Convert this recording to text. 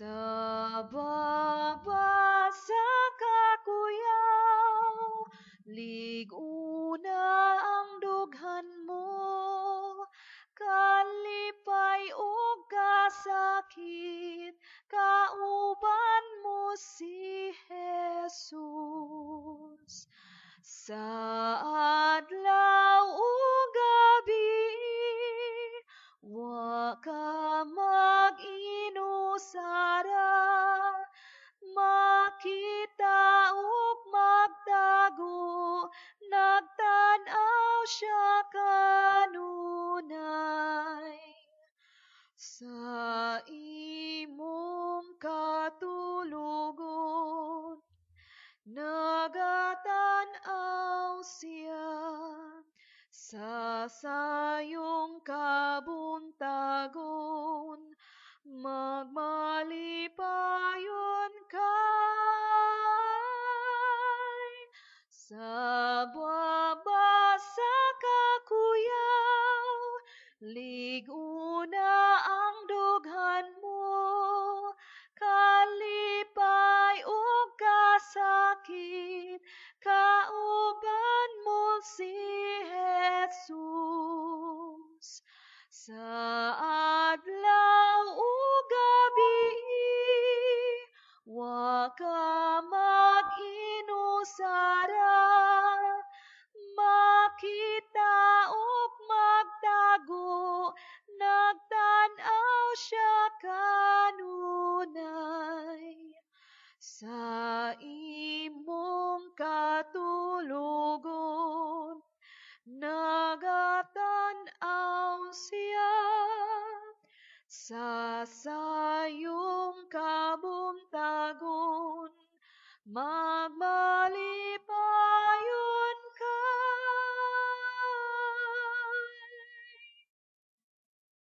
Sa baba sa kakuyaw, liguna ang dughan mo, kalipay o kasakit, kauban mo si Jesus. Sa adlaw o gabi, wa ka mag-inusara, makita ug magtago, nagtan-aw siya kanunay. Sa imong katulugon, nagatan-aw siya. Sa sayong kabuntagon, magmalipayon kay. Sa baba sa kakuyaw, liguna ang dughan mo, kalipay o kasakit, kauban mo si Jesus. Sa adlaw o gabi, wa ka mag-inusara, makita ug magtago, nagtan-aw siya kanunay. Sa imong katulugon, nagatan-aw siya. Sa sayong kabuntagon, magmalipayon